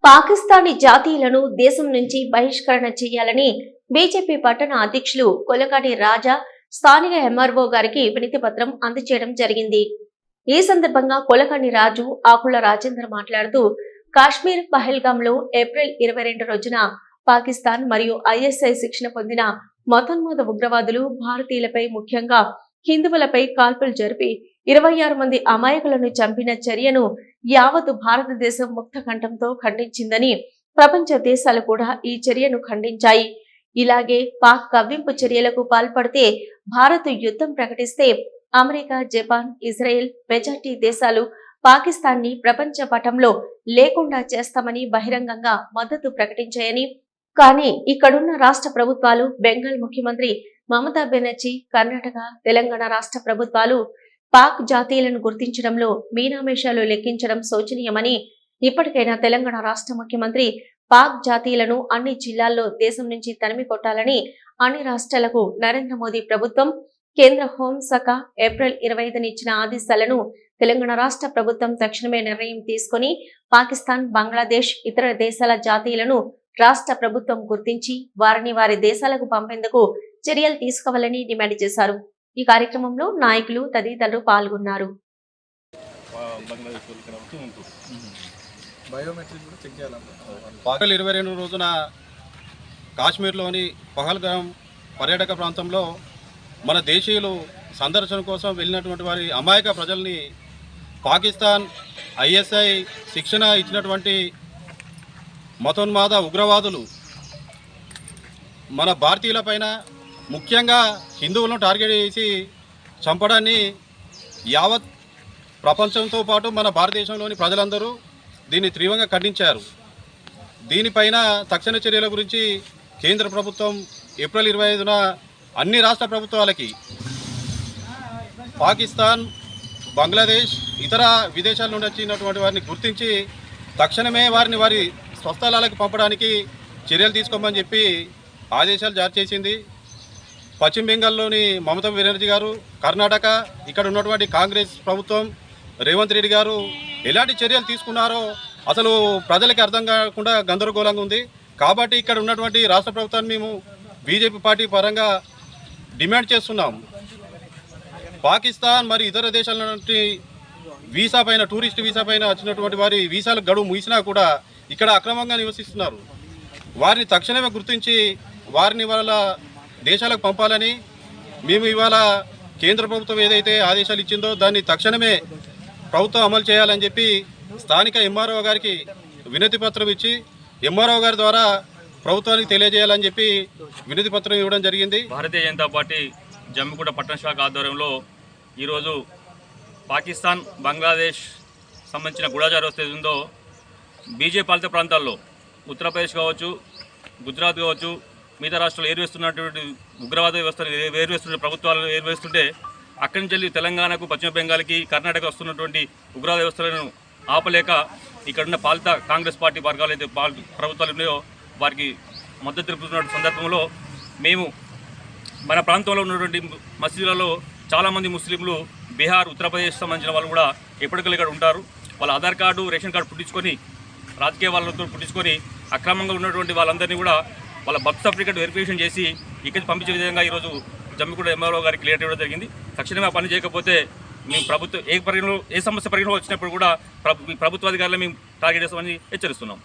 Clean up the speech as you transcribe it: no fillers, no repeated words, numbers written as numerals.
పాకిస్తానీ జాతీయులను దేశం నుంచి బహిష్కరణ చేయాలని బీజేపీ పట్టణ అధ్యక్షులు కొలకాటి రాజా స్థానిక ఎంఆర్ఓ గారికి వినతి పత్రం అందజేయడం జరిగింది. ఈ సందర్భంగా కొలకాటి రాజు ఆకుల రాజేందర్ మాట్లాడుతూ, కాశ్మీర్ పహల్గాంలో ఏప్రిల్ 22 రోజున పాకిస్తాన్ మరియు ఐఎస్ఐ శిక్షణ పొందిన మతోన్మాద ఉగ్రవాదులు భారతీయులపై, ముఖ్యంగా హిందువులపై కాల్పులు జరిపి 26 మంది అమాయకులను చంపిన చర్యను యావత్ భారతదేశం ముక్త కంఠంతో ఖండించిందని, ప్రపంచ దేశాలు కూడా ఈ చర్యను ఖండించాయి. ఇలాగే పాక్ కవ్వింపు చర్యలకు పాల్పడితే, భారత్ యుద్ధం ప్రకటిస్తే అమెరికా, జపాన్, ఇజ్రాయెల్ మెజార్టీ దేశాలు పాకిస్తాన్ ని ప్రపంచ పటంలో లేకుండా చేస్తామని బహిరంగంగా మద్దతు ప్రకటించాయని, కానీ ఇక్కడున్న రాష్ట్ర ప్రభుత్వాలు, బెంగాల్ ముఖ్యమంత్రి మమతా బెనర్జీ, కర్ణాటక, తెలంగాణ రాష్ట్ర ప్రభుత్వాలు పాక్ జాతీయులను గుర్తించడంలో మీనామేషాలు లెక్కించడం శోచనీయమని, ఇప్పటికైనా తెలంగాణ రాష్ట్ర ముఖ్యమంత్రి పాక్ జాతీయులను అన్ని జిల్లాల్లో దేశం నుంచి తరిమి కొట్టాలని అన్ని రాష్ట్రాలకు నరేంద్ర మోదీ ప్రభుత్వం, కేంద్ర హోంశాఖ ఏప్రిల్ 25న ఇచ్చిన ఆదేశాలను తెలంగాణ రాష్ట్ర ప్రభుత్వం తక్షణమే నిర్ణయం తీసుకుని పాకిస్తాన్, బంగ్లాదేశ్, ఇతర దేశాల జాతీయులను రాష్ట్ర ప్రభుత్వం గుర్తించి వారిని వారి దేశాలకు పంపేందుకు చర్యలు తీసుకోవాలని డిమాండ్ చేశారు. ఈ కార్యక్రమంలో నాయకులు తదితరులు పాల్గొన్నారు. ఏప్రిల్ 22 రోజున కాశ్మీర్లోని పహల్గాం పర్యాటక ప్రాంతంలో మన దేశీయులు సందర్శన కోసం వెళ్ళినటువంటి వారి అమాయక ప్రజల్ని పాకిస్తాన్, ఐఎస్ఐ శిక్షణ ఇచ్చినటువంటి మతోన్మాద ఉగ్రవాదులు మన భారతీయులపైన, ముఖ్యంగా హిందువులను టార్గెట్ చేసి చంపడాన్ని యావత్ ప్రపంచంతో పాటు మన భారతదేశంలోని ప్రజలందరూ దీన్ని తీవ్రంగా ఖండించారు. దీనిపైన తక్షణ చర్యల గురించి కేంద్ర ప్రభుత్వం ఏప్రిల్ 25న అన్ని రాష్ట్ర ప్రభుత్వాలకి పాకిస్తాన్, బంగ్లాదేశ్, ఇతర విదేశాల నుండి వచ్చినటువంటి వారిని గుర్తించి తక్షణమే వారిని వారి స్వస్థలాలకు పంపడానికి చర్యలు తీసుకోమని చెప్పి ఆదేశాలు జారీ చేసింది. పశ్చిమ బెంగాల్లోని మమతా బెనర్జీ గారు, కర్ణాటక, ఇక్కడ ఉన్నటువంటి కాంగ్రెస్ ప్రభుత్వం, రేవంత్ రెడ్డి గారు ఎలాంటి చర్యలు తీసుకున్నారో అసలు ప్రజలకి అర్థం కాకుండా గందరగోళంగా ఉంది. కాబట్టి ఇక్కడ ఉన్నటువంటి రాష్ట్ర ప్రభుత్వాన్ని మేము బీజేపీ పార్టీ పరంగా డిమాండ్ చేస్తున్నాం. పాకిస్తాన్ మరి ఇతర దేశాల నుండి వీసా పైన, టూరిస్ట్ వీసా పైన వచ్చినటువంటి వారి వీసాల గడువు ముగిసినా కూడా ఇక్కడ అక్రమంగా నివసిస్తున్నారు. వారిని తక్షణమే గుర్తించి వారిని వాళ్ళ దేశాలకు పంపాలని మేము ఇవాళ కేంద్ర ప్రభుత్వం ఏదైతే ఆదేశాలు ఇచ్చిందో దాన్ని తక్షణమే ప్రభుత్వం అమలు చేయాలని చెప్పి స్థానిక ఎంఆర్ఓ గారికి వినతి పత్రం ఇచ్చి ఎంఆర్ఓ గారి ద్వారా ప్రభుత్వానికి తెలియజేయాలని చెప్పి వినతి పత్రం ఇవ్వడం జరిగింది. భారతీయ జనతా పార్టీ జమ్మికుంట పట్టణ శాఖ ఆధ్వర్యంలో ఈరోజు పాకిస్తాన్, బంగ్లాదేశ్ సంబంధించిన గూఢచార వ్యవస్థ ఉందో బీజేపీ పాలిత ప్రాంతాల్లో ఉత్తరప్రదేశ్ కావచ్చు, గుజరాత్ కావచ్చు, మిగతా రాష్ట్రాలు ఏర్వేస్తున్నటువంటి ఉగ్రవాద వ్యవస్థను ఏర్వేస్తున్న ప్రభుత్వాలు ఏర్వేస్తుంటే అక్కడి నుంచి వెళ్ళి తెలంగాణకు, పశ్చిమ బెంగాల్కి, కర్ణాటక వస్తున్నటువంటి ఉగ్రవాద వ్యవస్థలను ఆపలేక ఇక్కడున్న పాలిత కాంగ్రెస్ పార్టీ వర్గాలు అయితే ప్రభుత్వాలు ఉన్నాయో వారికి మద్దతు తెలుపుతున్న సందర్భంలో మేము మన ప్రాంతంలో ఉన్నటువంటి మసీదులలో చాలామంది ముస్లింలు బీహార్, ఉత్తరప్రదేశ్ సంబంధించిన వాళ్ళు కూడా ఎప్పటికీ ఇక్కడ ఉంటారు. వాళ్ళ ఆధార్ కార్డు, రేషన్ కార్డు పుట్టించుకొని, రాజకీయ వాళ్ళతో పుట్టించుకొని అక్రమంగా ఉన్నటువంటి వాళ్ళందరినీ కూడా వాళ్ళ బర్త్ సర్టిఫికేట్ వెరిఫికేషన్ చేసి ఇక్కడికి పంపించే విధంగా ఈరోజు జమ్మికుంట ఎంఆర్ఓ గారికి క్లియర్ ఇవ్వడం జరిగింది. తక్షణమే ఆ పని చేయకపోతే మేము ప్రభుత్వం ఏ సమస్య పరిగణలో వచ్చినప్పుడు కూడా ప్రభుత్వాధికారులు మేము టార్గెట్ చేస్తామని హెచ్చరిస్తున్నాం.